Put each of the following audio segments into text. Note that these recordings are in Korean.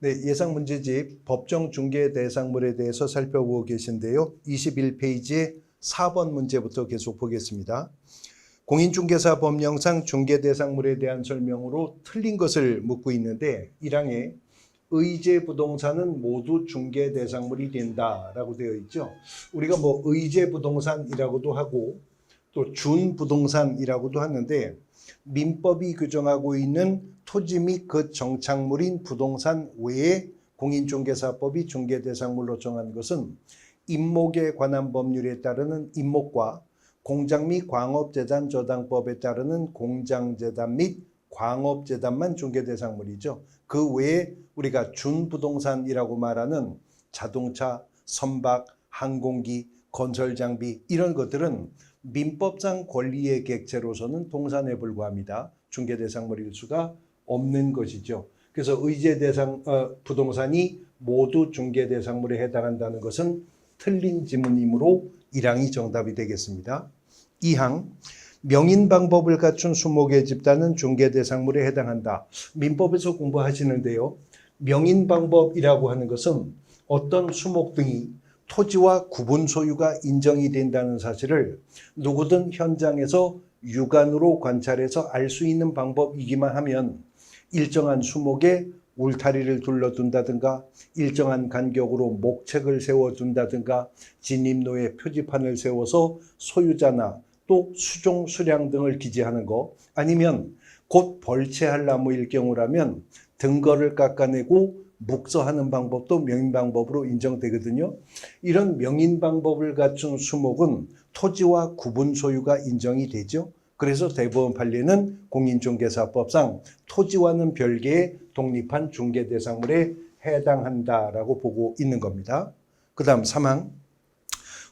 네, 예상 문제집 법정 중개 대상물에 대해서 살펴보고 계신데요. 21페이지의 4번 문제부터 계속 보겠습니다. 공인중개사 법령상 중개 대상물에 대한 설명으로 틀린 것을 묻고 있는데 1항에 의제 부동산은 모두 중개 대상물이 된다라고 되어 있죠. 우리가 뭐 의제 부동산이라고도 하고 또 준부동산이라고도 하는데 민법이 규정하고 있는 토지 및 그 정착물인 부동산 외에 공인중개사법이 중개대상물로 정한 것은 임목에 관한 법률에 따르는 임목과 공장 및 광업재단 저당법에 따르는 공장재단 및 광업재단만 중개대상물이죠. 그 외에 우리가 준부동산이라고 말하는 자동차, 선박, 항공기, 건설장비 이런 것들은 민법상 권리의 객체로서는 동산에 불과합니다. 중개대상물일 수가 없는 것이죠. 그래서 의제 대상 부동산이 모두 중개대상물에 해당한다는 것은 틀린 지문이므로 1항이 정답이 되겠습니다. 2항 명인 방법을 갖춘 수목의 집단은 중개대상물에 해당한다. 민법에서 공부하시는데요. 명인 방법이라고 하는 것은 어떤 수목 등이 토지와 구분 소유가 인정이 된다는 사실을 누구든 현장에서 육안으로 관찰해서 알 수 있는 방법이기만 하면 일정한 수목에 울타리를 둘러둔다든가 일정한 간격으로 목책을 세워둔다든가 진입로에 표지판을 세워서 소유자나 또 수종 수량 등을 기재하는 것 아니면 곧 벌채할 나무일 경우라면 등거를 깎아내고 묵서하는 방법도 명인 방법으로 인정되거든요. 이런 명인 방법을 갖춘 수목은 토지와 구분 소유가 인정이 되죠. 그래서 대법원 판례는 공인중개사법상 토지와는 별개의 독립한 중개대상물에 해당한다라고 보고 있는 겁니다. 그 다음 3항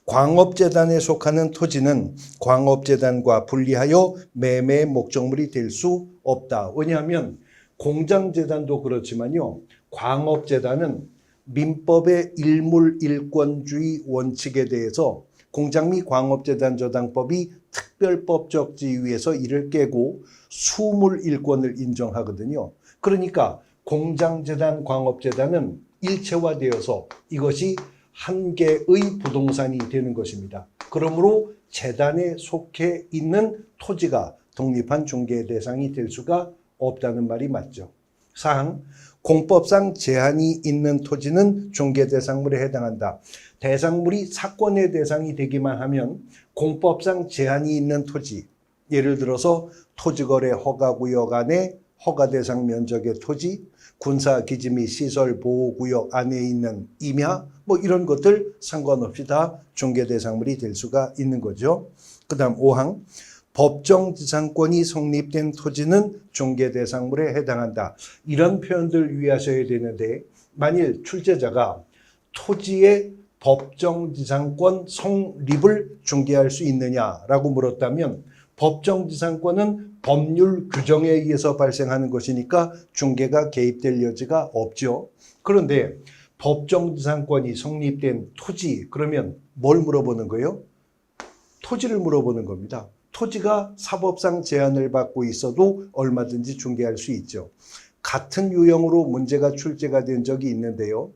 광업재단에 속하는 토지는 광업재단과 분리하여 매매 목적물이 될 수 없다. 왜냐하면 공장재단도 그렇지만요. 광업재단은 민법의 일물일권주의 원칙에 대해서 공장 및 광업재단 저당법이 특별법적 지위에서 이를 깨고 수물일권을 인정하거든요. 그러니까 공장재단, 광업재단은 일체화되어서 이것이 한 개의 부동산이 되는 것입니다. 그러므로 재단에 속해 있는 토지가 독립한 중개 대상이 될 수가 없다는 말이 맞죠. 4항 공법상 제한이 있는 토지는 중개대상물에 해당한다. 대상물이 사건의 대상이 되기만 하면 공법상 제한이 있는 토지, 예를 들어서 토지거래 허가구역 안에 허가대상 면적의 토지, 군사기지 및 시설보호구역 안에 있는 임야, 뭐 이런 것들 상관없이 다 중개대상물이 될 수가 있는 거죠. 그 다음 5항 법정지상권이 성립된 토지는 중개대상물에 해당한다. 이런 표현들 유의하셔야 되는데 만일 출제자가 토지의 법정지상권 성립을 중개할 수 있느냐라고 물었다면 법정지상권은 법률 규정에 의해서 발생하는 것이니까 중개가 개입될 여지가 없죠. 그런데 법정지상권이 성립된 토지 그러면 뭘 물어보는 거예요? 토지를 물어보는 겁니다. 토지가 사법상 제한을 받고 있어도 얼마든지 중개할 수 있죠. 같은 유형으로 문제가 출제가 된 적이 있는데요.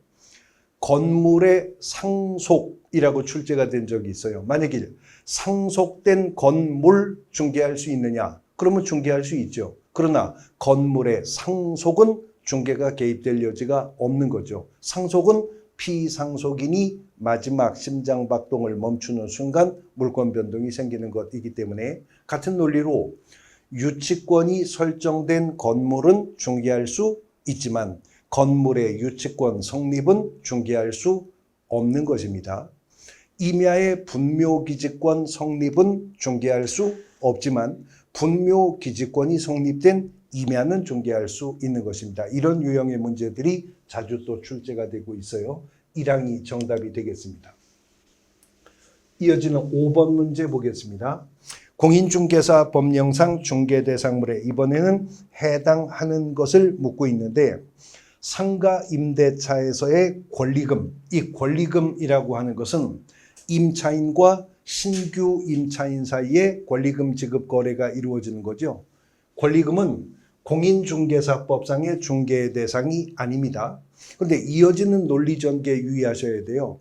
건물의 상속이라고 출제가 된 적이 있어요. 만약에 상속된 건물 중개할 수 있느냐? 그러면 중개할 수 있죠. 그러나 건물의 상속은 중개가 개입될 여지가 없는 거죠. 상속은 피상속인이 마지막 심장박동을 멈추는 순간 물권 변동이 생기는 것이기 때문에 같은 논리로 유치권이 설정된 건물은 중개할 수 있지만 건물의 유치권 성립은 중개할 수 없는 것입니다. 임야의 분묘기지권 성립은 중개할 수 없지만 분묘기지권이 성립된 임야는 중개할 수 있는 것입니다. 이런 유형의 문제들이 자주 또 출제가 되고 있어요. 1항이 정답이 되겠습니다. 이어지는 5번 문제 보겠습니다. 공인중개사 법령상 중개대상물에 이번에는 해당하는 것을 묻고 있는데 상가 임대차에서의 권리금, 이 권리금이라고 하는 것은 임차인과 신규 임차인 사이에 권리금 지급 거래가 이루어지는 거죠. 권리금은 공인중개사법상의 중개의 대상이 아닙니다. 그런데 이어지는 논리전개 유의하셔야 돼요.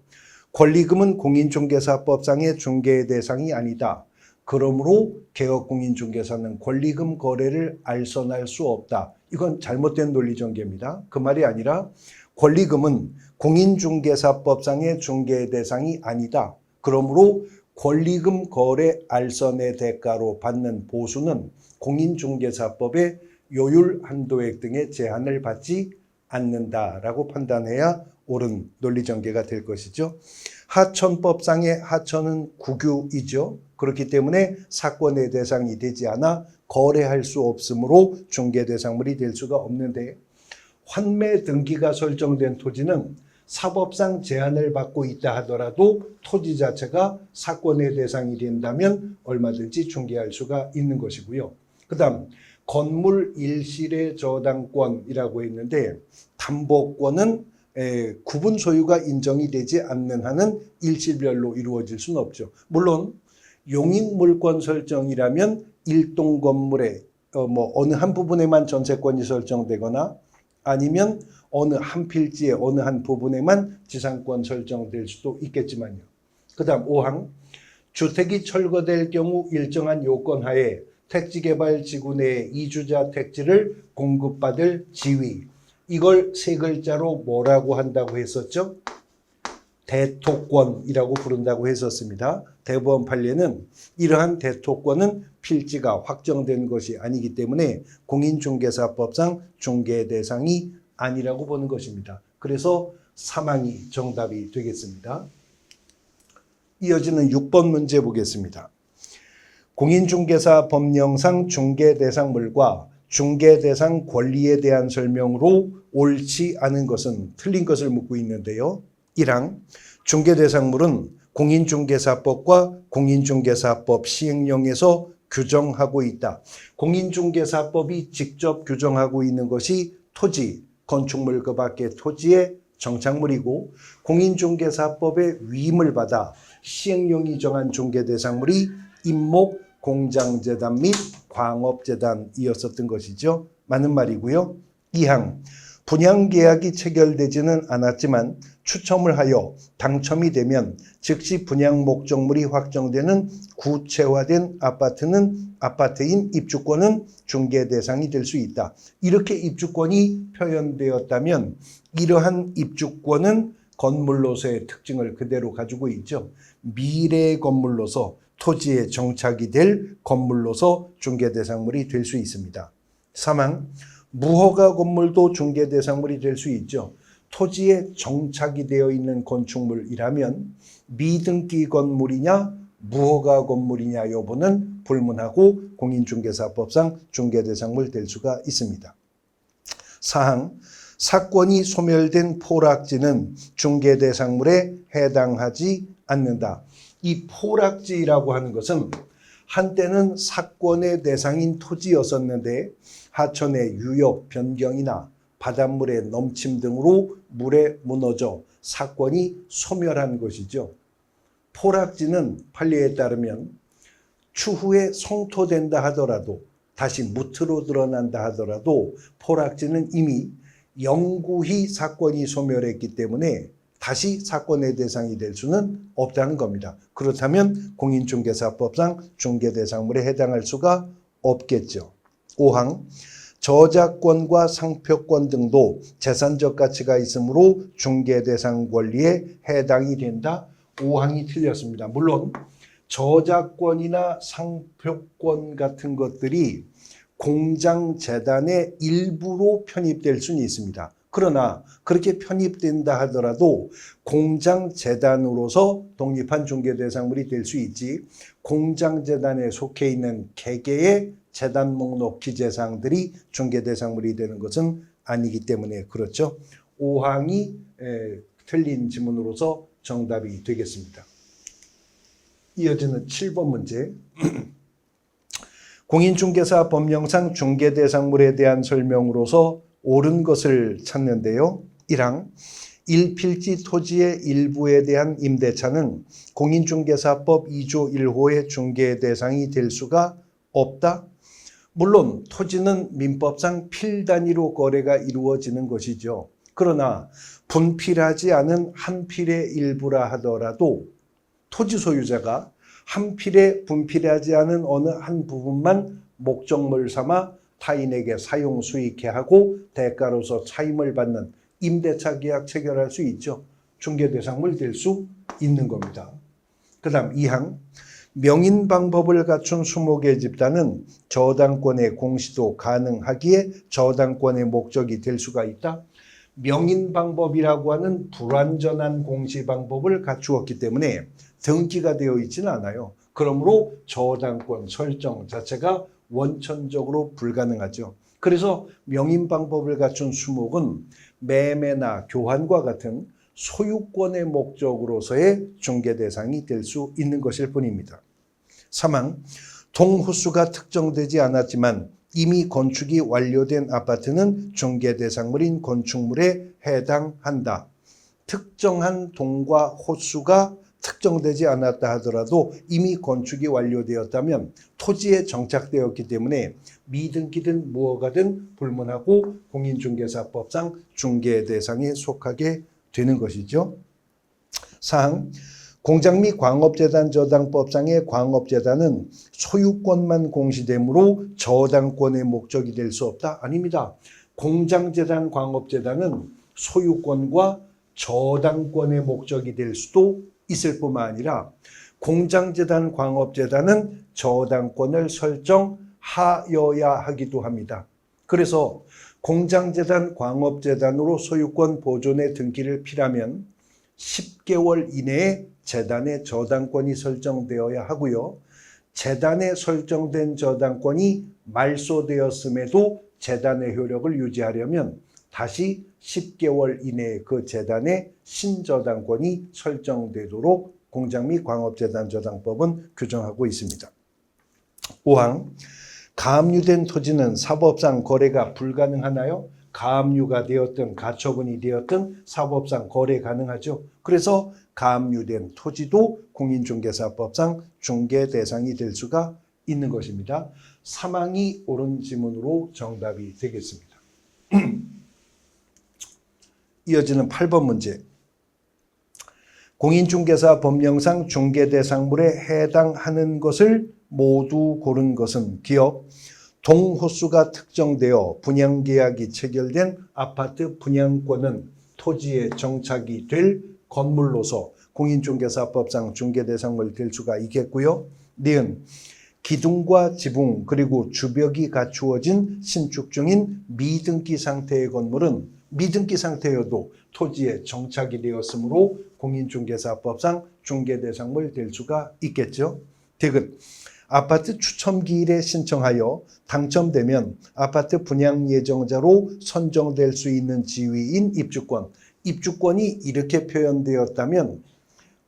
권리금은 공인중개사법상의 중개의 대상이 아니다. 그러므로 개업공인중개사는 권리금 거래를 알선할 수 없다. 이건 잘못된 논리전개입니다. 그 말이 아니라 권리금은 공인중개사법상의 중개의 대상이 아니다. 그러므로 권리금 거래 알선의 대가로 받는 보수는 공인중개사법의 요율 한도액 등의 제한을 받지 않는다라고 판단해야 옳은 논리전개가 될 것이죠. 하천법상의 하천은 국유이죠. 그렇기 때문에 사건의 대상이 되지 않아 거래할 수 없으므로 중개대상물이 될 수가 없는데, 환매 등기가 설정된 토지는 사법상 제한을 받고 있다 하더라도 토지 자체가 사건의 대상이 된다면 얼마든지 중개할 수가 있는 것이고요. 그 다음 건물 일실의 저당권이라고 했는데, 담보권은 구분 소유가 인정이 되지 않는 한은 일실별로 이루어질 수는 없죠. 물론 용익물권 설정이라면 일동 건물의 어느 한 부분에만 전세권이 설정되거나 아니면 어느 한 필지의 어느 한 부분에만 지상권 설정될 수도 있겠지만요. 그 다음 5항, 주택이 철거될 경우 일정한 요건 하에 택지개발지구 내 이주자 택지를 공급받을 지위, 이걸 세 글자로 뭐라고 한다고 했었죠? 대토권이라고 부른다고 했었습니다. 대법원 판례는 이러한 대토권은 필지가 확정된 것이 아니기 때문에 공인중개사법상 중개 대상이 아니라고 보는 것입니다. 그래서 3항이 정답이 되겠습니다. 이어지는 6번 문제 보겠습니다. 공인중개사 법령상 중개대상물과 중개대상 권리에 대한 설명으로 옳지 않은 것은, 틀린 것을 묻고 있는데요. 1항, 중개대상물은 공인중개사법과 공인중개사법 시행령에서 규정하고 있다. 공인중개사법이 직접 규정하고 있는 것이 토지, 건축물 그 밖의 토지의 정착물이고, 공인중개사법의 위임을 받아 시행령이 정한 중개대상물이 임목, 공장재단 및 광업재단이었었던 것이죠. 맞는 말이고요. 2항, 분양계약이 체결되지는 않았지만 추첨을 하여 당첨이 되면 즉시 분양 목적물이 확정되는 구체화된 아파트는 아파트인 입주권은 중개 대상이 될 수 있다. 이렇게 입주권이 표현되었다면 이러한 입주권은 건물로서의 특징을 그대로 가지고 있죠. 미래의 건물로서 토지에 정착이 될 건물로서 중개대상물이 될 수 있습니다. 3항, 무허가 건물도 중개대상물이 될 수 있죠. 토지에 정착이 되어 있는 건축물이라면 미등기 건물이냐 무허가 건물이냐 여부는 불문하고 공인중개사법상 중개대상물 될 수가 있습니다. 4항, 사건이 소멸된 포락지는 중개대상물에 해당하지 않는다. 이 포락지라고 하는 것은 한때는 사건의 대상인 토지였었는데 하천의 유역 변경이나 바닷물의 넘침 등으로 물에 무너져 사건이 소멸한 것이죠. 포락지는 판례에 따르면 추후에 성토된다 하더라도, 다시 무트로 드러난다 하더라도 포락지는 이미 영구히 사건이 소멸했기 때문에 다시 사건의 대상이 될 수는 없다는 겁니다. 그렇다면 공인중개사법상 중개대상물에 해당할 수가 없겠죠. 5항, 저작권과 상표권 등도 재산적 가치가 있으므로 중개대상 권리에 해당이 된다. 5항이 틀렸습니다. 물론 저작권이나 상표권 같은 것들이 공장재단의 일부로 편입될 수는 있습니다. 그러나 그렇게 편입된다 하더라도 공장재단으로서 독립한 중개대상물이 될 수 있지, 공장재단에 속해 있는 개개의 재단 목록 기재사항들이 중개대상물이 되는 것은 아니기 때문에 그렇죠. 5항이 틀린 지문으로서 정답이 되겠습니다. 이어지는 7번 문제. 공인중개사 법령상 중개대상물에 대한 설명으로서 옳은 것을 찾는데요. 1항, 1필지 토지의 일부에 대한 임대차는 공인중개사법 2조 1호의 중개 대상이 될 수가 없다. 물론 토지는 민법상 필 단위로 거래가 이루어지는 것이죠. 그러나 분필하지 않은 한 필의 일부라 하더라도 토지 소유자가 한 필에 분필하지 않은 어느 한 부분만 목적물 삼아 타인에게 사용 수익해 하고 대가로서 차임을 받는 임대차 계약 체결할 수 있죠. 중개대상물 될 수 있는 겁니다. 그 다음 2항 명인 방법을 갖춘 20개 집단은 저당권의 공시도 가능하기에 저당권의 목적이 될 수가 있다. 명인 방법이라고 하는 불완전한 공시 방법을 갖추었기 때문에 등기가 되어 있지는 않아요. 그러므로 저당권 설정 자체가 원천적으로 불가능하죠. 그래서 명인 방법을 갖춘 수목은 매매나 교환과 같은 소유권의 목적으로서의 중개 대상이 될 수 있는 것일 뿐입니다. 3항 동호수가 특정되지 않았지만 이미 건축이 완료된 아파트는 중개 대상물인 건축물에 해당한다. 특정한 동과 호수가 특정되지 않았다 하더라도 이미 건축이 완료되었다면 토지에 정착되었기 때문에 미등기든 무허가든 불문하고 공인중개사법상 중개 대상에 속하게 되는 것이죠. 4항 공장 및 광업재단 저당법상의 광업재단은 소유권만 공시되므로 저당권의 목적이 될 수 없다? 아닙니다. 공장재단, 광업재단은 소유권과 저당권의 목적이 될 수도 있을 뿐만 아니라 공장재단, 광업재단은 저당권을 설정하여야 하기도 합니다. 그래서 공장재단, 광업재단으로 소유권 보존의 등기를 필하면 10개월 이내에 재단의 저당권이 설정되어야 하고요. 재단에 설정된 저당권이 말소되었음에도 재단의 효력을 유지하려면 다시 10개월 이내에 그 재단의 신저당권이 설정되도록 공장 및 광업재단 저당법은 규정하고 있습니다. 5항 가압류된 토지는 사법상 거래가 불가능하나요? 가압류가 되었든 가처분이 되었든 사법상 거래 가능하죠. 그래서 가압류된 토지도 공인중개사법상 중개 대상이 될 수가 있는 것입니다. 3항이 옳은 지문으로 정답이 되겠습니다. 이어지는 8번 문제. 공인중개사 법령상 중개대상물에 해당하는 것을 모두 고른 것은 기억, 동호수가 특정되어 분양계약이 체결된 아파트 분양권은 토지에 정착이 될 건물로서 공인중개사법상 중개대상물 될 수가 있겠고요. 니은 기둥과 지붕 그리고 주벽이 갖추어진 신축 중인 미등기 상태의 건물은 미등기 상태여도 토지에 정착이 되었으므로 공인중개사법상 중개대상물 될 수가 있겠죠. 디귿 아파트 추첨기일에 신청하여 당첨되면 아파트 분양 예정자로 선정될 수 있는 지위인 입주권. 입주권이 이렇게 표현되었다면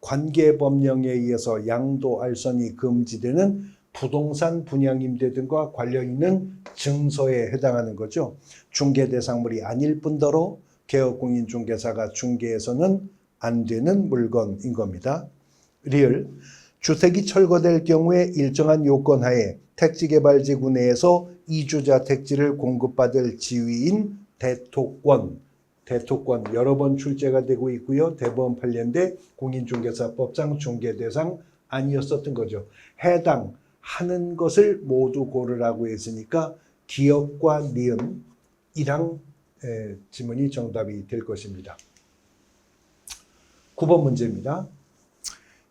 관계법령에 의해서 양도알선이 금지되는 부동산 분양임대 등과 관련 있는 증서에 해당하는 거죠. 중개대상물이 아닐 뿐더러 개업공인중개사가 중개해서는 안 되는 물건인 겁니다. 리을 주택이 철거될 경우에 일정한 요건하에 택지개발지구 내에서 이주자 택지를 공급받을 지위인 대토권 여러 번 출제가 되고 있고요. 대법원 판례인데 공인중개사법상 중개대상 아니었었던 거죠. 해당하는 것을 모두 고르라고 했으니까 기억과 니은 1항 지문이 정답이 될 것입니다. 9번 문제입니다.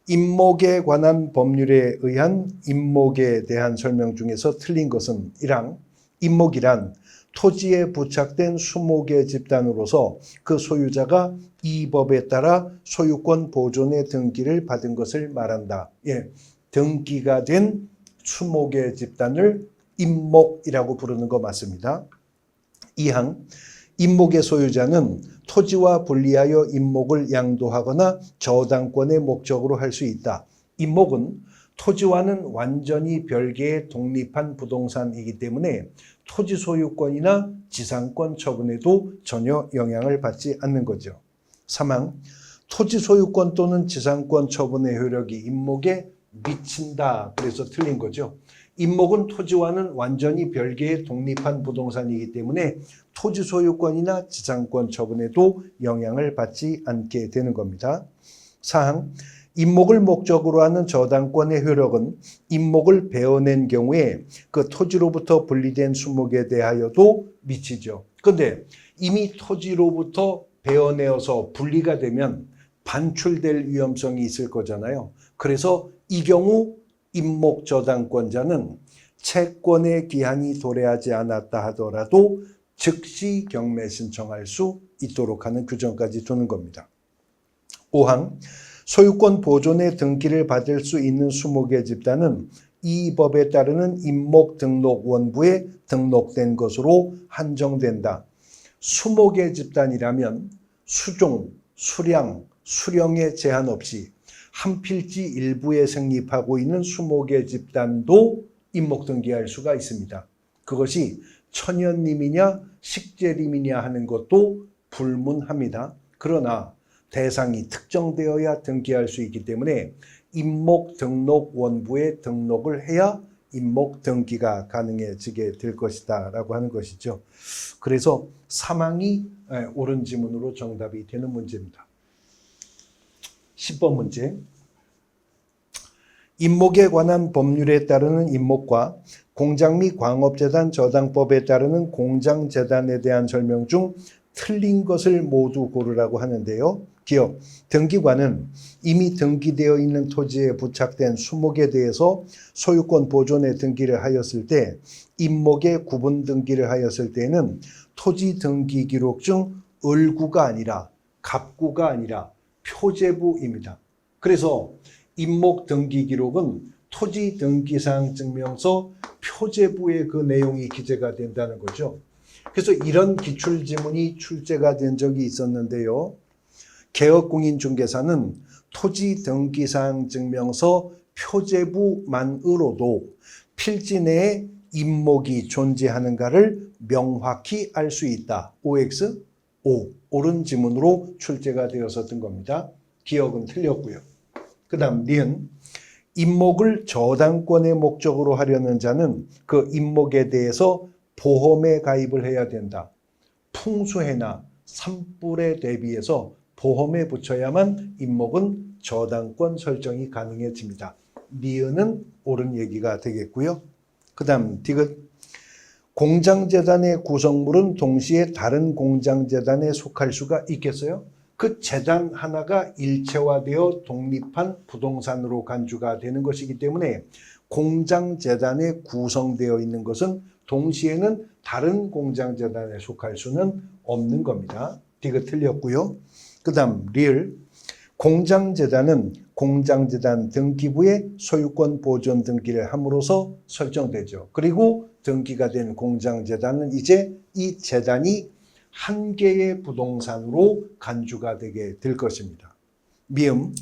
임목에 관한 법률에 의한 임목에 대한 설명 중에서 틀린 것은 1항 임목이란 토지에 부착된 20개 집단으로서 그 소유자가 이 법에 따라 소유권 보존의 등기를 받은 것을 말한다. 등기가 된 20개 집단을 임목이라고 부르는 거 맞습니다. 2항 임목의 소유자는 토지와 분리하여 임목을 양도하거나 저당권의 목적으로 할 수 있다. 임목은 토지와는 완전히 별개의 독립한 부동산이기 때문에 토지 소유권이나 지상권 처분에도 전혀 영향을 받지 않는 거죠. 3항 토지 소유권 또는 지상권 처분의 효력이 임목에 미친다. 그래서 틀린 거죠. 임목은 토지와는 완전히 별개의 독립한 부동산이기 때문에 토지 소유권이나 지상권 처분에도 영향을 받지 않게 되는 겁니다. 사항, 임목을 목적으로 하는 저당권의 효력은 임목을 베어낸 경우에 그 토지로부터 분리된 수목에 대하여도 미치죠. 그런데 이미 토지로부터 베어내어서 분리가 되면 반출될 위험성이 있을 거잖아요. 그래서 이 경우 임목 저당권자는 채권의 기한이 도래하지 않았다 하더라도 즉시 경매 신청할 수 있도록 하는 규정까지 두는 겁니다. 5항, 소유권 보존의 등기를 받을 수 있는 수목의 집단은 이 법에 따르는 임목 등록 원부에 등록된 것으로 한정된다. 수목의 집단이라면 수종, 수량, 수령의 제한 없이 한 필지 일부에 성립하고 있는 수목의 집단도 임목 등기할 수가 있습니다. 그것이 천연림이냐 식재림이냐 하는 것도 불문합니다. 그러나 대상이 특정되어야 등기할 수 있기 때문에 임목 등록 원부에 등록을 해야 임목 등기가 가능해지게 될 것이다 라고 하는 것이죠. 그래서 사망이 옳은 지문으로 정답이 되는 문제입니다. 10번 문제. 임목에 관한 법률에 따르는 임목과 공장 및 광업재단 저당법에 따르는 공장재단에 대한 설명 중 틀린 것을 모두 고르라고 하는데요. 기억, 등기관은 이미 등기되어 있는 토지에 부착된 수목에 대해서 소유권 보존의 등기를 하였을 때 임목의 구분 등기를 하였을 때에는 토지 등기 기록 중 을구가 아니라 갑구가 아니라 표제부입니다. 그래서 임목 등기 기록은 토지 등기사항 증명서 표제부에 그 내용이 기재가 된다는 거죠. 그래서 이런 기출지문이 출제가 된 적이 있었는데요. 개업공인중개사는 토지 등기사항 증명서 표제부만으로도 필지 내에 임목이 존재하는가를 명확히 알 수 있다. OX? O. 옳은 지문으로 출제가 되었었던 겁니다. 기억은 틀렸고요. 그 다음 니은, 임목을 저당권의 목적으로 하려는 자는 그 임목에 대해서 보험에 가입을 해야 된다. 풍수해나 산불에 대비해서 보험에 붙여야만 임목은 저당권 설정이 가능해집니다. 니은은 옳은 얘기가 되겠고요. 그 다음 디귿, 공장재단의 구성물은 동시에 다른 공장재단에 속할 수가 있겠어요? 그 재단 하나가 일체화되어 독립한 부동산으로 간주가 되는 것이기 때문에 공장재단에 구성되어 있는 것은 동시에는 다른 공장재단에 속할 수는 없는 겁니다. 디귿 틀렸고요. 그 다음 리을, 공장재단은 공장재단 등기부에 소유권 보존 등기를 함으로써 설정되죠. 그리고 등기가 된 공장재단은 이제 이 재단이 한 개의 부동산으로 간주가 되게 될 것입니다. 미음,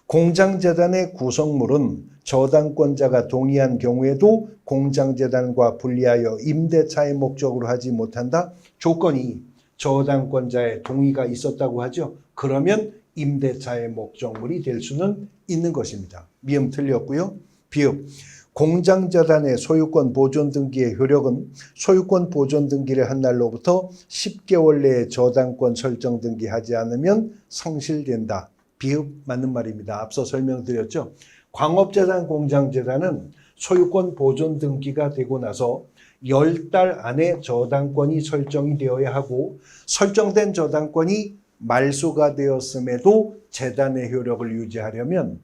공장재단의 구성물은 저당권자가 동의한 경우에도 공장재단과 분리하여 임대차의 목적으로 하지 못한다. 조건이 저당권자의 동의가 있었다고 하죠. 그러면 임대차의 목적물이 될 수는 있는 것입니다. 미음 틀렸고요. 비읍, 공장재단의 소유권 보존 등기의 효력은 소유권 보존 등기를 한 날로부터 10개월 내에 저당권 설정 등기하지 않으면 상실된다. 비읍 맞는 말입니다. 앞서 설명드렸죠. 광업재단, 공장재단은 소유권 보존 등기가 되고 나서 10달 안에 저당권이 설정이 되어야 하고 설정된 저당권이 말소가 되었음에도 재단의 효력을 유지하려면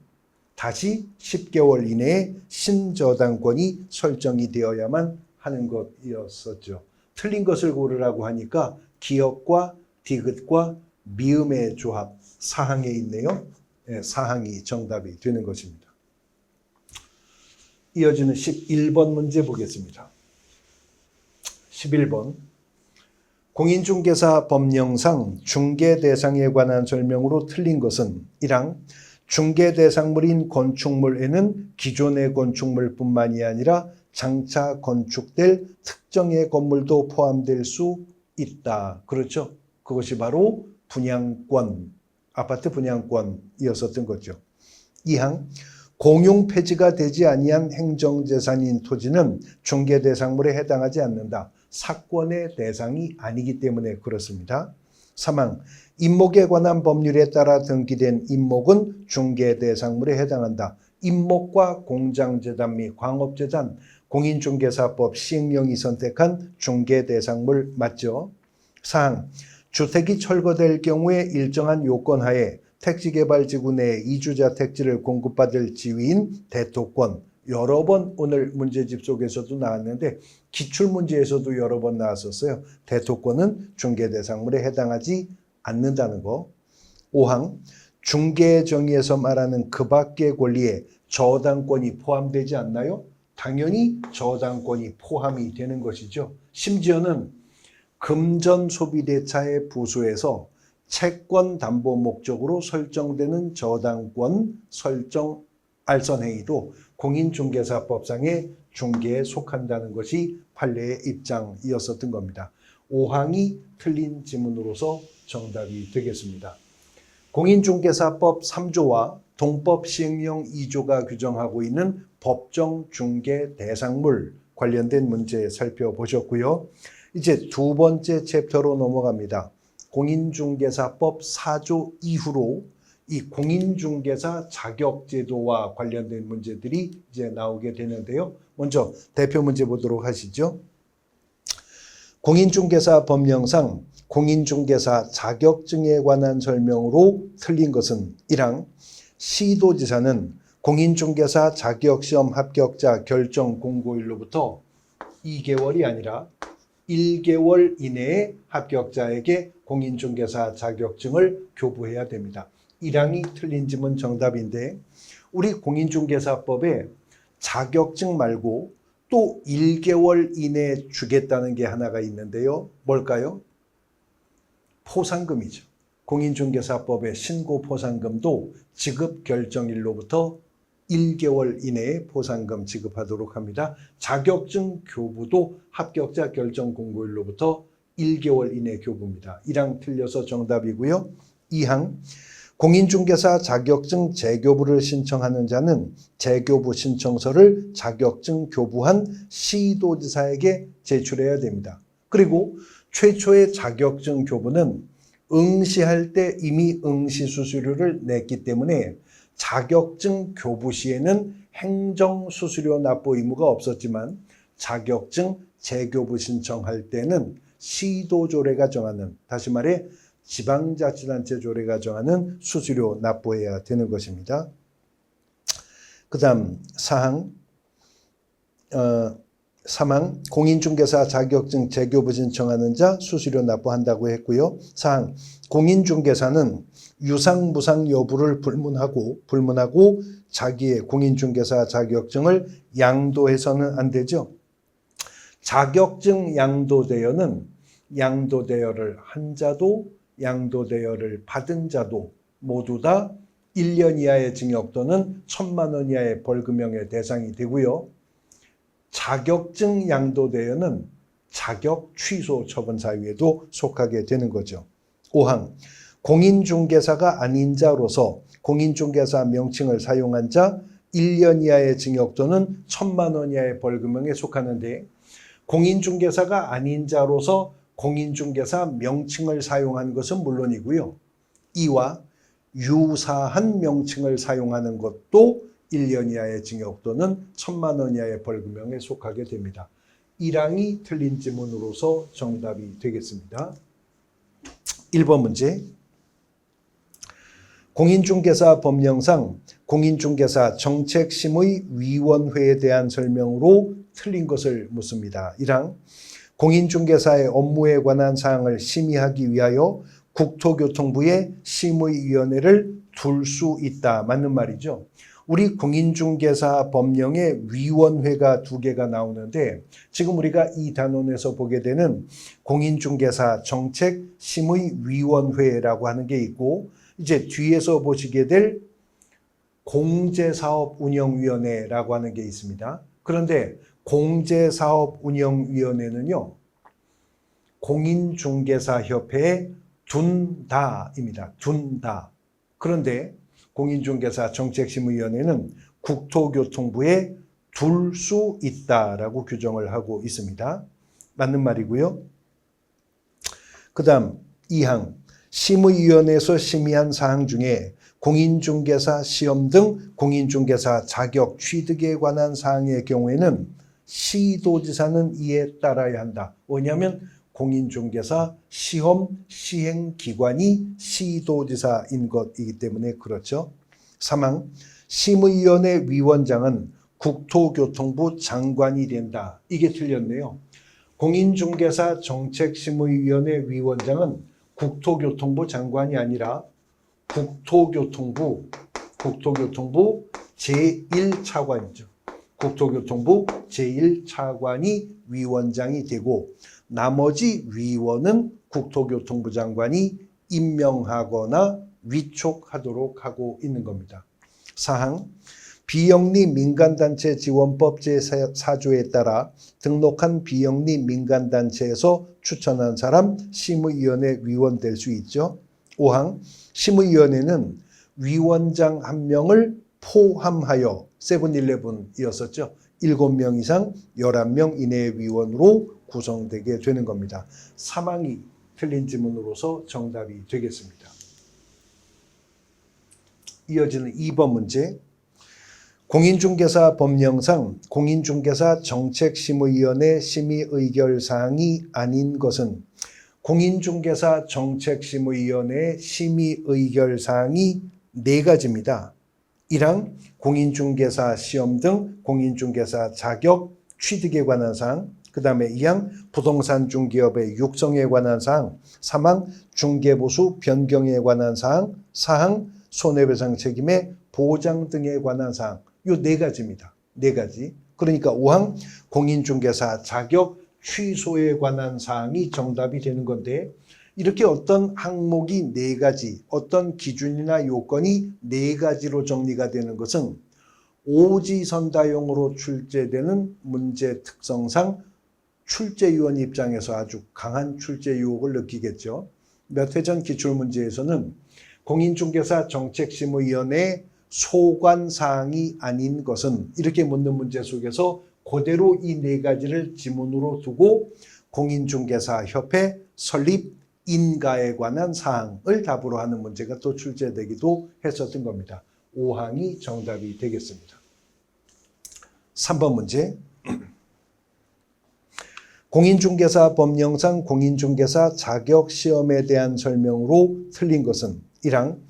다시 10개월 이내에 신저당권이 설정이 되어야만 하는 것이었었죠. 틀린 것을 고르라고 하니까 기역과 디귿과 미음의 조합 사항에 있네요. 네, 사항이 정답이 되는 것입니다. 이어지는 11번 문제 보겠습니다. 11번, 공인중개사 법령상 중개 대상에 관한 설명으로 틀린 것은 1항, 중개 대상물인 건축물에는 기존의 건축물뿐만이 아니라 장차 건축될 특정의 건물도 포함될 수 있다. 그렇죠? 그것이 바로 분양권, 아파트 분양권이었었던 거죠. 2항, 공용 폐지가 되지 아니한 행정재산인 토지는 중개대상물에 해당하지 않는다. 사건의 대상이 아니기 때문에 그렇습니다. 사망. 임목에 관한 법률에 따라 등기된 임목은 중개대상물에 해당한다. 임목과 공장재단 및 광업재단, 공인중개사법 시행령이 선택한 중개대상물 맞죠? 사항. 주택이 철거될 경우에 일정한 요건하에 택지개발지구 내에 이주자 택지를 공급받을 지위인 대토권, 여러 번 오늘 문제집 속에서도 나왔는데 기출문제에서도 여러 번 나왔었어요. 대토권은 중개대상물에 해당하지 않는다는 거. 5항. 중개 정의에서 말하는 그 밖의 권리에 저당권이 포함되지 않나요? 당연히 저당권이 포함이 되는 것이죠. 심지어는 금전소비대차의 부수에서 채권 담보 목적으로 설정되는 저당권 설정 알선행위도 공인중개사법상의 중개에 속한다는 것이 판례의 입장이었었던 겁니다. 5항이 틀린 지문으로서 정답이 되겠습니다. 공인중개사법 3조와 동법 시행령 2조가 규정하고 있는 법정 중개 대상물 관련된 문제 살펴보셨고요. 이제 두 번째 챕터로 넘어갑니다. 공인중개사법 4조 이후로 이 공인중개사 자격제도와 관련된 문제들이 이제 나오게 되는데요. 먼저 대표 문제 보도록 하시죠. 공인중개사 법령상 공인중개사 자격증에 관한 설명으로 틀린 것은 1항. 시도지사는 공인중개사 자격시험 합격자 결정 공고일로부터 2개월이 아니라 1개월 이내에 합격자에게 공인중개사 자격증을 교부해야 됩니다. 1항이 틀린 지문 정답인데 우리 공인중개사법에 자격증 말고 또 1개월 이내에 주겠다는 게 하나가 있는데요. 뭘까요? 포상금이죠. 공인중개사법의 신고포상금도 지급 결정일로부터 1개월 이내에 포상금 지급하도록 합니다. 자격증 교부도 합격자 결정 공고일로부터 1개월 이내 교부입니다. 1항 틀려서 정답이고요. 2항. 공인중개사 자격증 재교부를 신청하는 자는 재교부 신청서를 자격증 교부한 시도지사에게 제출해야 됩니다. 그리고 최초의 자격증 교부는 응시할 때 이미 응시 수수료를 냈기 때문에 자격증 교부 시에는 행정수수료 납부 의무가 없었지만 자격증 재교부 신청할 때는 시도조례가 정하는, 다시 말해 지방자치단체 조례가 정하는 수수료 납부해야 되는 것입니다. 그 다음 사항. 사망. 공인중개사 자격증 재교부 신청하는 자 수수료 납부한다고 했고요. 사항. 공인중개사는 유상무상 여부를 불문하고 자기의 공인중개사 자격증을 양도해서는 안 되죠. 자격증 양도대여는 양도대여를 한 자도 양도대여를 받은 자도 모두 다 1년 이하의 징역 또는 1,000만 원 이하의 벌금형의 대상이 되고요. 자격증 양도대여는 자격 취소 처분 사유에도 속하게 되는 거죠. 5항. 공인중개사가 아닌 자로서 공인중개사 명칭을 사용한 자 1년 이하의 징역 또는 1,000만 원 이하의 벌금형에 속하는데 공인중개사가 아닌 자로서 공인중개사 명칭을 사용한 것은 물론이고요. 이와 유사한 명칭을 사용하는 것도 1년 이하의 징역 또는 1,000만 원 이하의 벌금형에 속하게 됩니다. 1항이 틀린 지문으로서 정답이 되겠습니다. 1번 문제. 공인중개사 법령상 공인중개사 정책심의위원회에 대한 설명으로 틀린 것을 묻습니다. 1항. 공인중개사의 업무에 관한 사항을 심의하기 위하여 국토교통부에 심의위원회를 둘 수 있다. 맞는 말이죠. 우리 공인중개사 법령에 위원회가 2개가 나오는데 지금 우리가 이 단원에서 보게 되는 공인중개사 정책심의위원회라고 하는 게 있고 이제 뒤에서 보시게 될 공제사업운영위원회라고 하는 게 있습니다. 그런데 공제사업운영위원회는요, 공인중개사협회에 둔다입니다. 둔다. 그런데 공인중개사 정책심의위원회는 국토교통부에 둘 수 있다라고 규정을 하고 있습니다. 맞는 말이고요. 그 다음 2항 심의위원회에서 심의한 사항 중에 공인중개사 시험 등 공인중개사 자격 취득에 관한 사항의 경우에는 시도지사는 이에 따라야 한다. 왜냐하면 공인중개사 시험 시행기관이 시도지사인 것이기 때문에 그렇죠. 3항 심의위원회 위원장은 국토교통부 장관이 된다. 이게 틀렸네요. 공인중개사 정책심의위원회 위원장은 국토교통부 장관이 아니라 국토교통부 제1차관이죠. 국토교통부 제1차관이 위원장이 되고 나머지 위원은 국토교통부 장관이 임명하거나 위촉하도록 하고 있는 겁니다. 4항 비영리 민간단체 지원법 제4조에 따라 등록한 비영리 민간단체에서 추천한 사람 심의위원회 위원 될 수 있죠. 5항 심의위원회는 위원장 1명을 포함하여 세븐일레븐이었었죠. 7명 이상 11명 이내의 위원으로 구성되게 되는 겁니다. 3항이 틀린 지문으로서 정답이 되겠습니다. 이어지는 2번 문제. 공인중개사 법령상 공인중개사 정책심의위원회 심의 의결사항이 아닌 것은 공인중개사 정책심의위원회 심의 의결사항이 4가지입니다. 1항 공인중개사 시험 등 공인중개사 자격 취득에 관한 사항, 그 다음에 2항 부동산 중개업의 육성에 관한 사항, 3항 중개보수 변경에 관한 사항, 4항 손해배상 책임의 보장 등에 관한 사항. 요 4가지입니다. 4가지. 그러니까 5항 공인중개사 자격 취소에 관한 사항이 정답이 되는 건데 이렇게 어떤 항목이 4가지, 어떤 기준이나 요건이 4가지로 정리가 되는 것은 오지선다용으로 출제되는 문제 특성상 출제위원 입장에서 아주 강한 출제 유혹을 느끼겠죠. 몇 해 전 기출문제에서는 공인중개사 정책심의위원회 소관사항이 아닌 것은 이렇게 묻는 문제 속에서 그대로 이 4가지를 지문으로 두고 공인중개사협회 설립 인가에 관한 사항을 답으로 하는 문제가 또 출제되기도 했었던 겁니다. 5항이 정답이 되겠습니다. 3번 문제. 공인중개사 법령상 공인중개사 자격시험에 대한 설명으로 틀린 것은 1항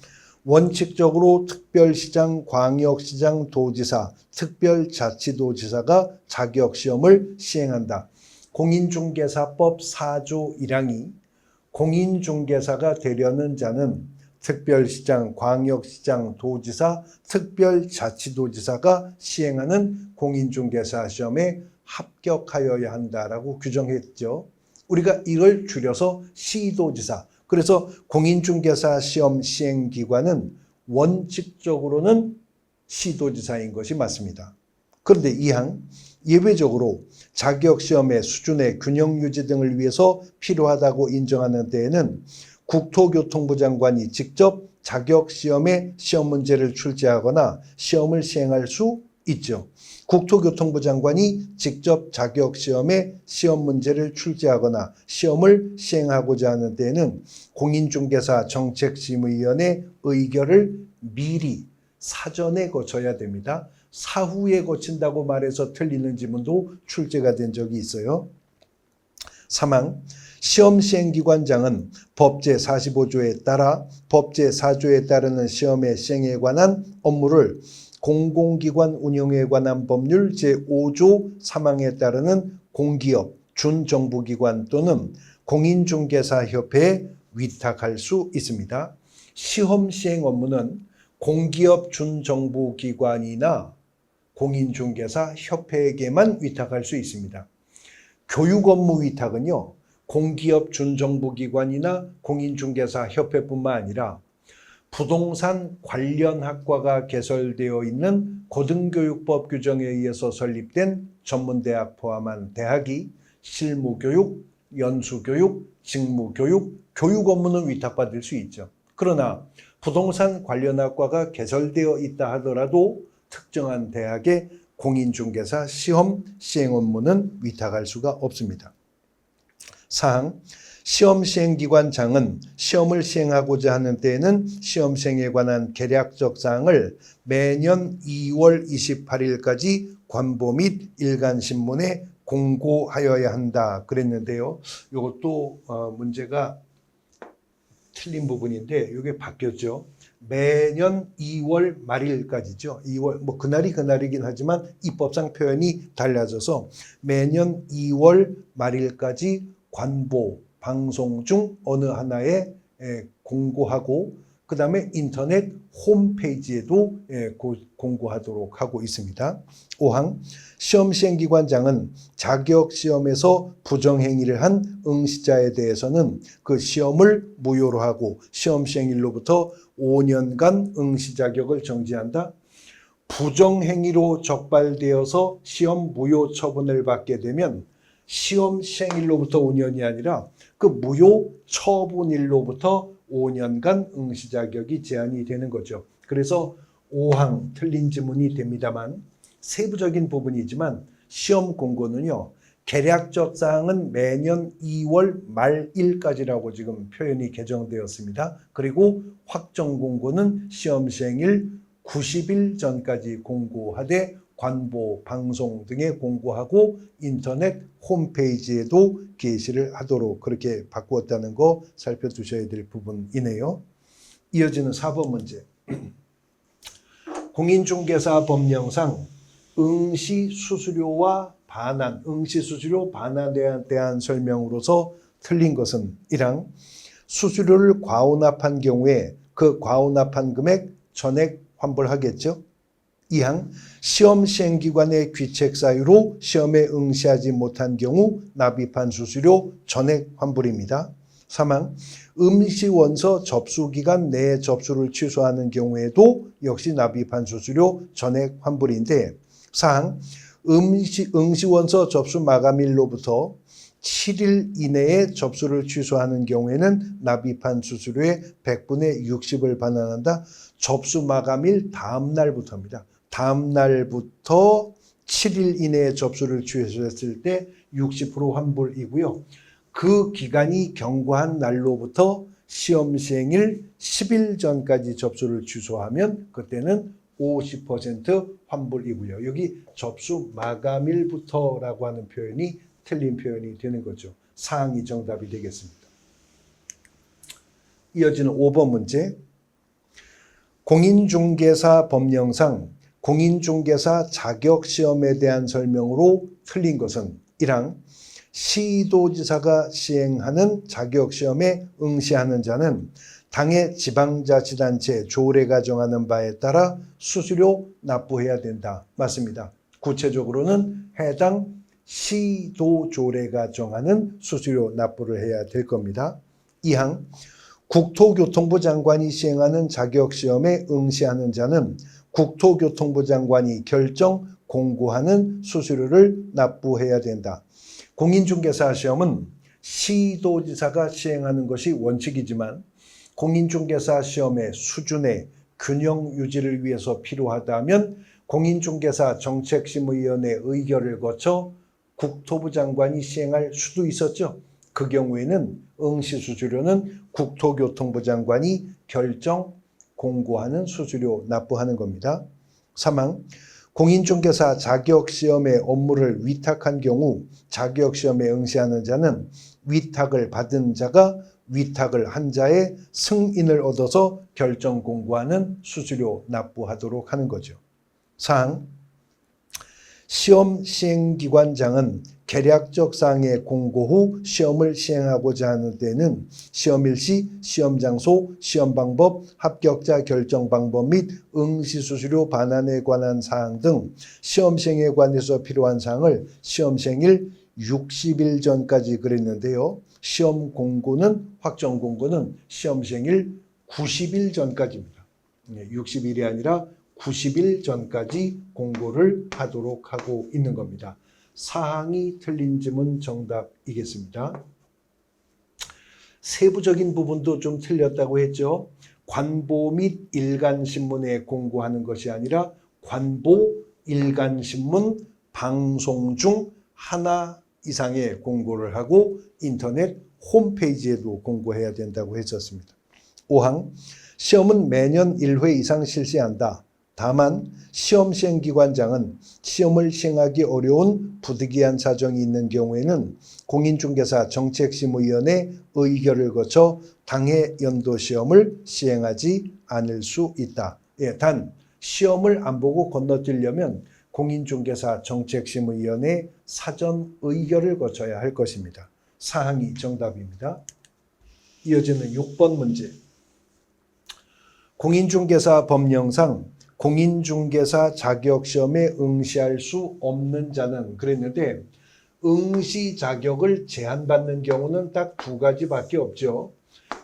원칙적으로 특별시장, 광역시장, 도지사, 특별자치도지사가 자격시험을 시행한다. 공인중개사법 4조 1항이 공인중개사가 되려는 자는 특별시장, 광역시장, 도지사, 특별자치도지사가 시행하는 공인중개사 시험에 합격하여야 한다라고 규정했죠. 우리가 이걸 줄여서 시도지사. 그래서 공인중개사 시험 시행기관은 원칙적으로는 시도지사인 것이 맞습니다. 그런데 2항 예외적으로 자격시험의 수준의 균형 유지 등을 위해서 필요하다고 인정하는 데에는 국토교통부 장관이 직접 자격시험의 시험 문제를 출제하거나 시험을 시행할 수 있죠. 국토교통부 장관이 직접 자격시험의 시험 문제를 출제하거나 시험을 시행하고자 하는 데에는 공인중개사 정책심의위원회 의결을 미리 사전에 거쳐야 됩니다. 사후에 거친다고 말해서 틀리는 지문도 출제가 된 적이 있어요. 3항 시험 시행기관장은 법 제45조에 따라 법 제4조에 따르는 시험의 시행에 관한 업무를 공공기관 운영에 관한 법률 제5조 3항에 따르는 공기업, 준정부기관 또는 공인중개사협회에 위탁할 수 있습니다. 시험 시행 업무는 공기업 준정부기관이나 공인중개사협회에게만 위탁할 수 있습니다. 교육 업무 위탁은요, 공기업 준정부기관이나 공인중개사협회뿐만 아니라 부동산 관련 학과가 개설되어 있는 고등교육법 규정에 의해서 설립된 전문대학 포함한 대학이 실무교육, 연수교육, 직무교육, 교육 업무는 위탁받을 수 있죠. 그러나 부동산 관련 학과가 개설되어 있다 하더라도 특정한 대학의 공인중개사 시험 시행 업무는 위탁할 수가 없습니다. 사항, 시험 시행기관장은 시험을 시행하고자 하는 때에는 시험 시행에 관한 개략적 사항을 매년 2월 28일까지 관보 및 일간신문에 공고하여야 한다 그랬는데요. 이것도 문제가 틀린 부분인데 이게 바뀌었죠. 매년 2월 말일까지죠. 2월 뭐 그날이 그날이긴 하지만 입법상 표현이 달라져서 매년 2월 말일까지 관보, 방송 중 어느 하나에 공고하고 그 다음에 인터넷 홈페이지에도 공고하도록 하고 있습니다. 5항, 시험시행기관장은 자격시험에서 부정행위를 한 응시자에 대해서는 그 시험을 무효로 하고 시험시행일로부터 5년간 응시 자격을 정지한다. 부정행위로 적발되어서 시험 무효 처분을 받게 되면 시험 시행일로부터 5년이 아니라 그 무효 처분일로부터 5년간 응시 자격이 제한이 되는 거죠. 그래서 5항 틀린 지문이 됩니다만 세부적인 부분이지만 시험 공고는요. 개략적 사항은 매년 2월 말일까지라고 지금 표현이 개정되었습니다. 그리고 확정 공고는 시험 시행일 90일 전까지 공고하되 관보, 방송 등에 공고하고 인터넷 홈페이지에도 게시를 하도록 그렇게 바꾸었다는 거 살펴두셔야 될 부분이네요. 이어지는 4번 문제. 공인중개사 법령상 응시 수수료와 반환, 응시 수수료 반환에 대한 설명으로서 틀린 것은 1항, 수수료를 과온합한 경우에 그 과온합한 금액 전액 환불하겠죠. 2항, 시험 시행기관의 귀책 사유로 시험에 응시하지 못한 경우 납입한 수수료 전액 환불입니다. 3항, 응시원서 접수기간 내에 접수를 취소하는 경우에도 역시 납입한 수수료 전액 환불인데 4항, 응시원서 접수 마감일로부터 7일 이내에 접수를 취소하는 경우에는 납입한 수수료의 100분의 60을 반환한다. 접수 마감일 다음 날부터입니다. 다음 날부터 7일 이내에 접수를 취소했을 때 60% 환불이고요. 그 기간이 경과한 날로부터 시험 시행일 10일 전까지 접수를 취소하면 그때는 50% 환불이고요. 여기 접수 마감일부터라고 하는 표현이 틀린 표현이 되는 거죠. 사항이 정답이 되겠습니다. 이어지는 5번 문제. 공인중개사 법령상 공인중개사 자격시험에 대한 설명으로 틀린 것은 1항, 시도지사가 시행하는 자격시험에 응시하는 자는 당의 지방자치단체 조례가 정하는 바에 따라 수수료 납부해야 된다. 맞습니다. 구체적으로는 해당 시도조례가 정하는 수수료 납부를 해야 될 겁니다. 2항, 국토교통부 장관이 시행하는 자격시험에 응시하는 자는 국토교통부 장관이 결정 공고하는 수수료를 납부해야 된다. 공인중개사 시험은 시도지사가 시행하는 것이 원칙이지만 공인중개사 시험의 수준의 균형 유지를 위해서 필요하다면 공인중개사 정책심의위원회 의결을 거쳐 국토부 장관이 시행할 수도 있었죠. 그 경우에는 응시 수수료는 국토교통부 장관이 결정 공고하는 수수료 납부하는 겁니다. 3항, 공인중개사 자격시험의 업무를 위탁한 경우 자격시험에 응시하는 자는 위탁을 받은 자가 위탁을 한 자의 승인을 얻어서 결정 공고하는 수수료 납부하도록 하는 거죠. 4항, 시험 시행기관장은 개략적 사항의 공고 후 시험을 시행하고자 하는 때는 시험일 시, 시험 장소, 시험 방법, 합격자 결정 방법 및 응시 수수료 반환에 관한 사항 등 시험 시행에 관해서 필요한 사항을 시험 시행일 60일 전까지 그랬는데요. 시험 공고는 확정 공고는 시험 시행일 90일 전까지입니다. 60일이 아니라 90일 전까지 공고를 하도록 하고 있는 겁니다. 사항이 틀린 지문 정답이겠습니다. 세부적인 부분도 좀 틀렸다고 했죠. 관보 및 일간신문에 공고하는 것이 아니라 관보, 일간신문, 방송 중 하나 이상의 공고를 하고 인터넷 홈페이지에도 공고해야 된다고 했었습니다. 5항 시험은 매년 1회 이상 실시한다. 다만 시험 시행기관장은 시험을 시행하기 어려운 부득이한 사정이 있는 경우에는 공인중개사 정책심의위원회 의결을 거쳐 당해 연도 시험을 시행하지 않을 수 있다. 단 시험을 안 보고 건너뛰려면 공인중개사 정책심의위원회 사전 의결을 거쳐야 할 것입니다. 사항이 정답입니다. 이어지는 6번 문제. 공인중개사 법령상 공인중개사 자격시험에 응시할 수 없는 자는 그랬는데 응시 자격을 제한받는 경우는 딱 두 가지밖에 없죠.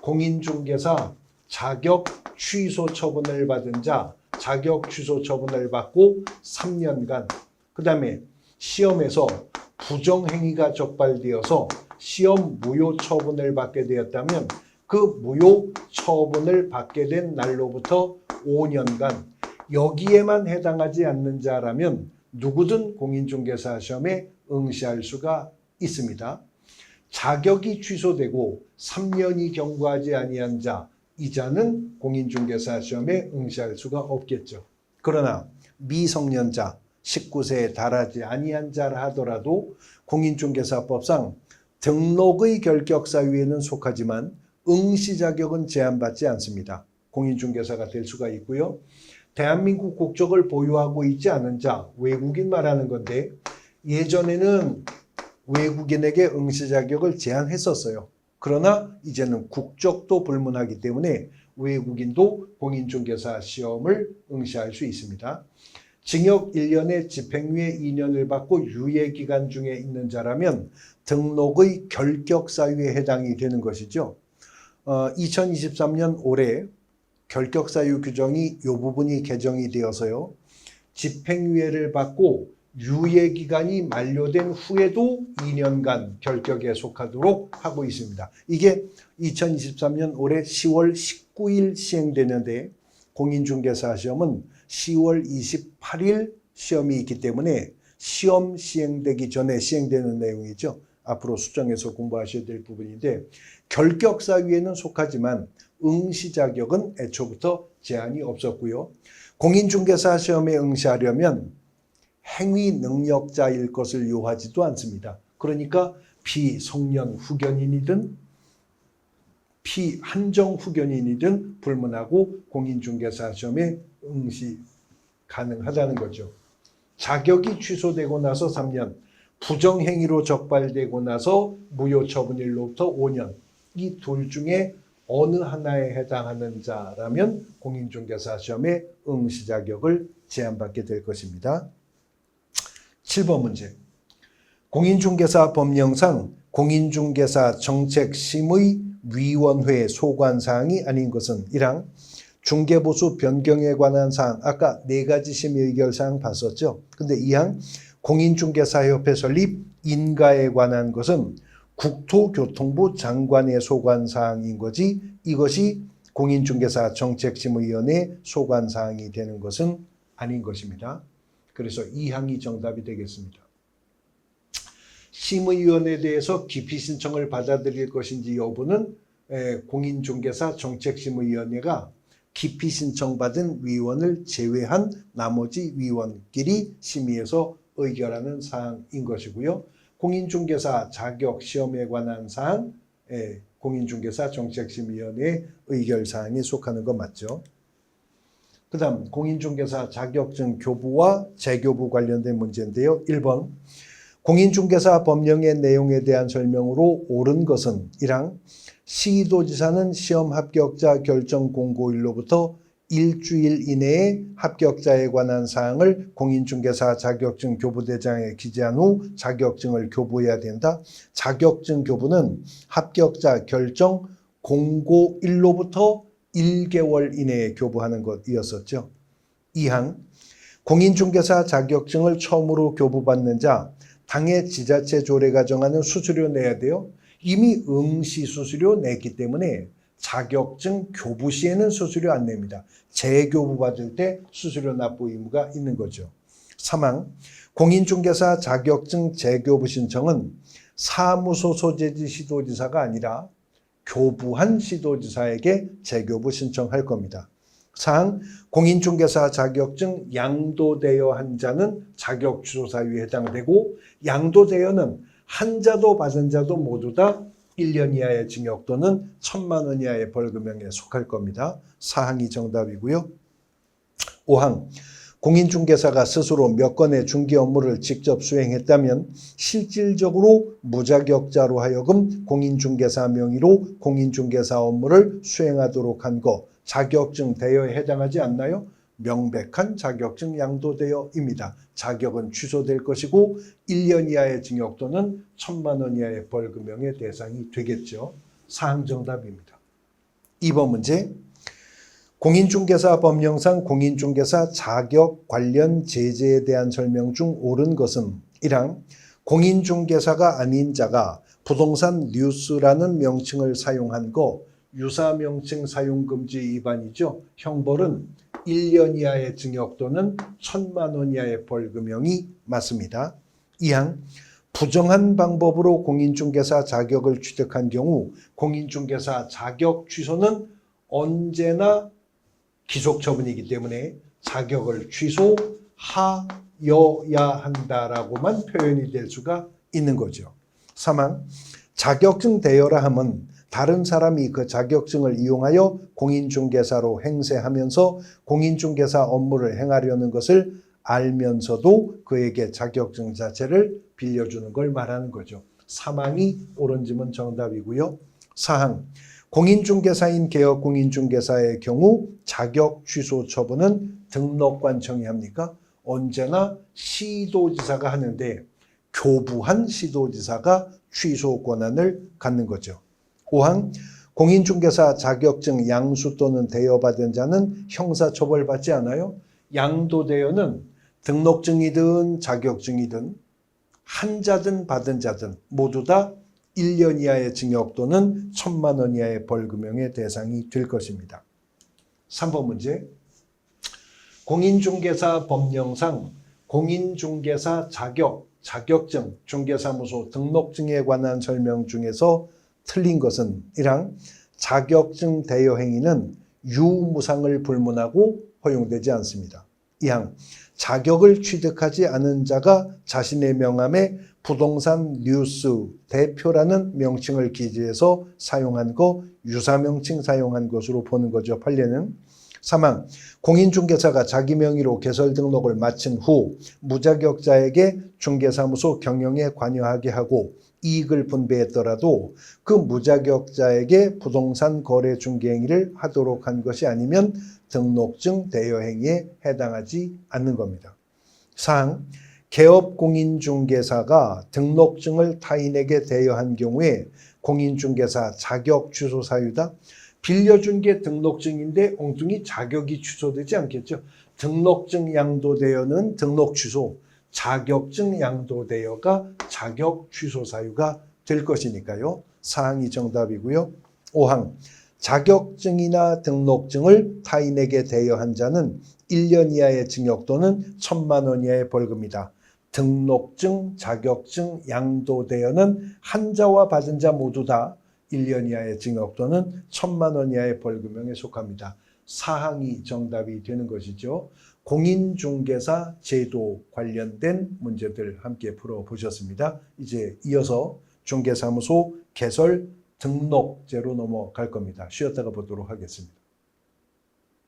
공인중개사 자격 취소 처분을 받은 자, 자격 취소 처분을 받고 3년간, 그 다음에 시험에서 부정행위가 적발되어서 시험 무효 처분을 받게 되었다면 그 무효 처분을 받게 된 날로부터 5년간 여기에만 해당하지 않는 자라면 누구든 공인중개사 시험에 응시할 수가 있습니다. 자격이 취소되고 3년이 경과하지 아니한 자, 이 자는 공인중개사 시험에 응시할 수가 없겠죠. 그러나 미성년자, 19세에 달하지 아니한 자라 하더라도 공인중개사법상 등록의 결격사유에는 속하지만 응시 자격은 제한받지 않습니다. 공인중개사가 될 수가 있고요. 대한민국 국적을 보유하고 있지 않은 자, 외국인 말하는 건데 예전에는 외국인에게 응시 자격을 제한했었어요. 그러나 이제는 국적도 불문하기 때문에 외국인도 공인중개사 시험을 응시할 수 있습니다. 징역 1년에 집행유예 2년을 받고 유예기간 중에 있는 자라면 등록의 결격사유에 해당이 되는 것이죠. 2023년 올해 결격사유 규정이 이 부분이 개정이 되어서요. 집행유예를 받고 유예기간이 만료된 후에도 2년간 결격에 속하도록 하고 있습니다. 이게 2023년 올해 10월 19일 시행되는데 공인중개사 시험은 10월 28일 시험이 있기 때문에 시험 시행되기 전에 시행되는 내용이죠. 앞으로 수정해서 공부하셔야 될 부분인데 결격사유에는 속하지만 응시 자격은 애초부터 제한이 없었고요. 공인중개사 시험에 응시하려면 행위 능력자일 것을 요하지도 않습니다. 그러니까 비성년 후견인이든 비한정 후견인이든 불문하고 공인중개사 시험에 응시 가능하다는 거죠. 자격이 취소되고 나서 3년, 부정행위로 적발되고 나서 무효처분일로부터 5년, 이 둘 중에 어느 하나에 해당하는 자라면 공인중개사 시험에 응시 자격을 제한받게 될 것입니다. 7번 문제. 공인중개사 법령상 공인중개사 정책심의위원회 소관사항이 아닌 것은 1항 중개보수 변경에 관한 사항, 아까 4가지 심의 의결 사항 봤었죠. 근데 2항 공인중개사협회 설립 인가에 관한 것은 국토교통부 장관의 소관사항인 거지 이것이 공인중개사 정책심의위원회 소관사항이 되는 것은 아닌 것입니다. 그래서 2항이 정답이 되겠습니다. 심의위원회에 대해서 기피 신청을 받아들일 것인지 여부는 공인중개사 정책심의위원회가 기피 신청받은 위원을 제외한 나머지 위원끼리 심의해서 의결하는 사항인 것이고요. 공인중개사 자격시험에 관한 사항, 공인중개사 정책심의위원회 의결사항에 속하는 거 맞죠? 그 다음 공인중개사 자격증 교부와 재교부 관련된 문제인데요. 1번 공인중개사 법령의 내용에 대한 설명으로 옳은 것은 1항 시도지사는 시험 합격자 결정 공고일로부터 일주일 이내에 합격자에 관한 사항을 공인중개사 자격증 교부대장에 기재한 후 자격증을 교부해야 된다. 자격증 교부는 합격자 결정 공고일로부터 1개월 이내에 교부하는 것이었었죠. 2항 공인중개사 자격증을 처음으로 교부받는 자 당해 지자체 조례가 정하는 수수료 내야 돼요. 이미 응시 수수료 냈기 때문에 자격증 교부 시에는 수수료 안 냅니다. 재교부 받을 때 수수료 납부 의무가 있는 거죠. 사망, 공인중개사 자격증 재교부 신청은 사무소 소재지 시도지사가 아니라 교부한 시도지사에게 재교부 신청할 겁니다. 사항, 공인중개사 자격증 양도되어 한 자는 자격 취소 사유에 해당되고, 양도되어는 한 자도 받은 자도 모두 다 1년 이하의 징역 또는 1,000만 원 이하의 벌금형에 속할 겁니다. 사항이 정답이고요. 5항, 공인중개사가 스스로 몇 건의 중개 업무를 직접 수행했다면 실질적으로 무자격자로 하여금 공인중개사 명의로 공인중개사 업무를 수행하도록 한 것, 자격증 대여에 해당하지 않나요? 명백한 자격증 양도대여입니다. 자격은 취소될 것이고 1년 이하의 징역 또는 1,000만 원 이하의 벌금형의 대상이 되겠죠. 사항 정답입니다. 2번 문제. 공인중개사 법령상 공인중개사 자격 관련 제재에 대한 설명 중 옳은 것은 1항, 공인중개사가 아닌 자가 부동산 뉴스라는 명칭을 사용한 거 유사 명칭 사용 금지 위반이죠. 형벌은 1년 이하의 징역 또는 1,000만 원 이하의 벌금형이 맞습니다. 2항, 부정한 방법으로 공인중개사 자격을 취득한 경우 공인중개사 자격 취소는 언제나 기속 처분이기 때문에 자격을 취소하여야 한다라고만 표현이 될 수가 있는 거죠. 3항, 자격증 대여라 함은 다른 사람이 그 자격증을 이용하여 공인중개사로 행세하면서 공인중개사 업무를 행하려는 것을 알면서도 그에게 자격증 자체를 빌려주는 걸 말하는 거죠. 3항이 옳은 지문 정답이고요. 4항, 공인중개사인 개업 공인중개사의 경우 자격 취소 처분은 등록관청이 합니까? 언제나 시도지사가 하는데 교부한 시도지사가 취소 권한을 갖는 거죠. 5항, 공인중개사 자격증 양수 또는 대여받은 자는 형사처벌받지 않아요? 양도대여는 등록증이든 자격증이든 한자든 받은 자든 모두 다 1년 이하의 징역 또는 1,000만 원 이하의 벌금형의 대상이 될 것입니다. 3번 문제. 공인중개사 법령상 공인중개사 자격증, 중개사무소 등록증에 관한 설명 중에서 틀린 것은 1항, 자격증 대여 행위는 유무상을 불문하고 허용되지 않습니다. 2항, 자격을 취득하지 않은 자가 자신의 명함에 부동산 뉴스 대표라는 명칭을 기재해서 사용한 거 유사 명칭 사용한 것으로 보는 거죠. 판례는. 3항, 공인중개사가 자기 명의로 개설 등록을 마친 후 무자격자에게 중개사무소 경영에 관여하게 하고 이익을 분배했더라도 그 무자격자에게 부동산 거래 중개 행위를 하도록 한 것이 아니면 등록증 대여 행위에 해당하지 않는 겁니다. 4항, 개업 공인중개사가 등록증을 타인에게 대여한 경우에 공인중개사 자격 취소 사유다. 빌려준 게 등록증인데 엉뚱이 자격이 취소되지 않겠죠. 등록증 양도대여는 등록 취소, 자격증 양도대여가 자격 취소 사유가 될 것이니까요. 4항이 정답이고요. 5항, 자격증이나 등록증을 타인에게 대여한 자는 1년 이하의 징역 또는 1,000만 원 이하의 벌금이다. 등록증, 자격증, 양도대여는 한 자와 받은 자 모두 다 1년 이하의 징역 또는 1,000만 원 이하의 벌금형에 속합니다. 4항이 정답이 되는 것이죠. 공인중개사 제도 관련된 문제들 함께 풀어보셨습니다. 이제 이어서 중개사무소 개설 등록제로 넘어갈 겁니다. 쉬었다가 보도록 하겠습니다.